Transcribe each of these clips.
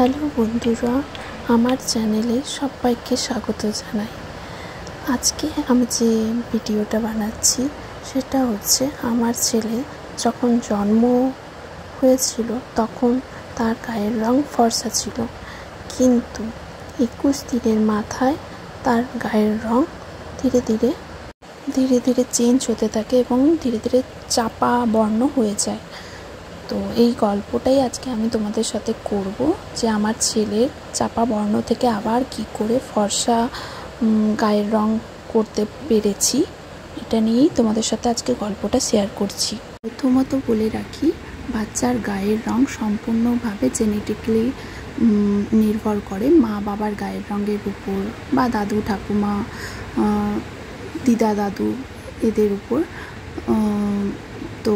Hello বন্ধুরা, আমার চ্যানেলে সবাইকে স্বাগত জানাই। আজকে আমি যে ভিডিওটা বানাচ্ছি সেটা হচ্ছে আমার ছেলে যখন জন্ম হয়েছিল তখন তার গায়ের রং ফর্সা ছিল, কিন্তু 21 দিনের মাথায় তার গায়ের রং ধীরে ধীরে চেঞ্জ হতে থাকে এবং ধীরে ধীরে চাপা বর্ণ হয়ে যায়। তো এই গল্পটাই আজকে আমি তোমাদের সাথে করব, যে আমার ছেলের চাপা বর্ণ থেকে আবার কি করে ফর্সা গায়ের রং করতে পেরেছি, এটা নিয়েই তোমাদের সাথে আজকে গল্পটা শেয়ার করছি। প্রথমত বলে রাখি, বাচ্চার গায়ের রং সম্পূর্ণভাবে জেনেটিক্যালি নির্ভর করে মা বাবার গায়ের রঙের উপর, বা দাদু ঠাকুমা, দিদা দাদু এদের উপর। তো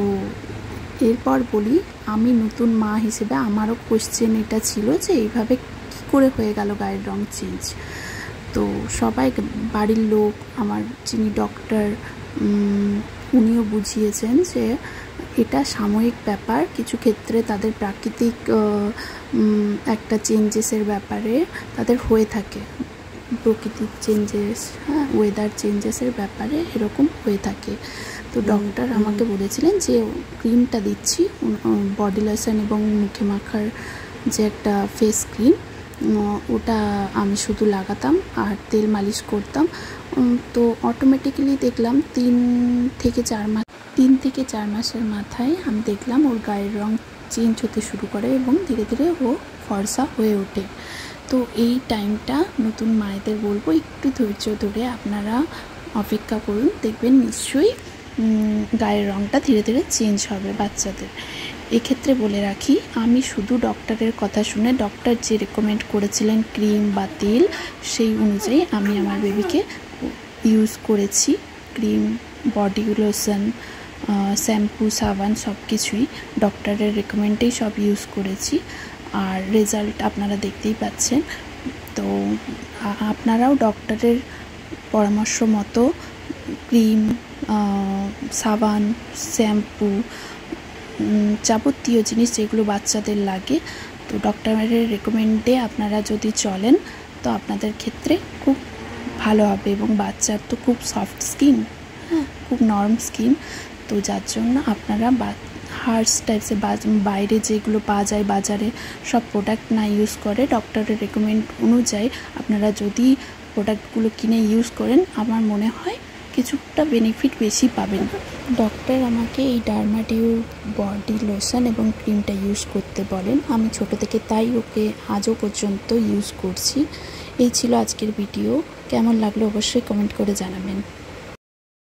এরপর বলি, আমি নতুন মা হিসেবে আমারও কোশ্চেন এটা ছিল যে এইভাবে কী করে হয়ে গেল গায়ের রং চেঞ্জ। তো সবাই, বাড়ির লোক, আমার যিনি ডক্টর, উনিও বুঝিয়েছেন যে এটা সাময়িক ব্যাপার, কিছু ক্ষেত্রে তাদের প্রাকৃতিক একটা চেঞ্জেসের ব্যাপারে তাদের হয়ে থাকে, প্রকৃতির চেঞ্জেস, ওয়েদার চেঞ্জেসের ব্যাপারে এরকম হয়ে থাকে। তো ডক্টর আমাকে বলেছিলেন যে ক্রিমটা দিচ্ছি, বডি লোশন এবং মুখে মাখার যে একটা ফেস ক্রিম, ওটা আমি শুধু লাগাতাম আর তেল মালিশ করতাম। তো অটোমেটিক্যালি দেখলাম 3 থেকে 4 মাসের মাথায় আমি দেখলাম ওর গায়ের রং চেঞ্জ হতে শুরু করে এবং ধীরে ধীরে ও ফর্সা হয়ে ওঠে। তো এই টাইমটা নতুন মায়েদের বলবো, একটু ধৈর্য ধরে আপনারা অপেক্ষা করুন, দেখবেন নিশ্চয়ই গায়ের রঙটা ধীরে ধীরে চেঞ্জ হবে বাচ্চাদের। এক্ষেত্রে বলে রাখি, আমি শুধু ডক্টরের কথা শুনে, ডক্টর যে রেকমেন্ড করেছিলেন ক্রিম বা তেল, সেই অনুযায়ী আমি আমার বেবিকে ইউজ করেছি। ক্রিম, বডি লোশন, শ্যাম্পু, সাবান সব কিছুই ডক্টরের রেকমেন্ডেই সব ইউজ করেছি, আর রেজাল্ট আপনারা দেখতেই পাচ্ছেন। তো আপনারাও ডক্টরের পরামর্শ মতো ক্রিম, সাবান, শ্যাম্পু, যাবতীয় জিনিস যেগুলো বাচ্চাদের লাগে, তো ডক্টরের রেকমেন্ডে আপনারা যদি চলেন তো আপনাদের ক্ষেত্রে খুব ভালো হবে। এবং বাচ্চার তো খুব সফট স্কিন, খুব নরম স্কিন, তো যার জন্য আপনারা হার্স টাইপসের বাইরে যেগুলো পাওয়া যায় বাজারে, সব প্রোডাক্ট না ইউজ করে ডক্টরের রেকমেন্ড অনুযায়ী আপনারা যদি প্রোডাক্টগুলো কিনে ইউজ করেন, আমার মনে হয় কিছুটা বেনিফিট বেশি পাবেন। ডক্টর আমাকে এই ডার্মাডিউর বডি লোশন এবং ক্রিমটা ইউজ করতে বলেন, আমি ছোট থেকে তাই ওকে আজও পর্যন্ত ইউজ করছি। এই ছিল আজকের ভিডিও, কেমন লাগলো অবশ্যই কমেন্ট করে জানাবেন।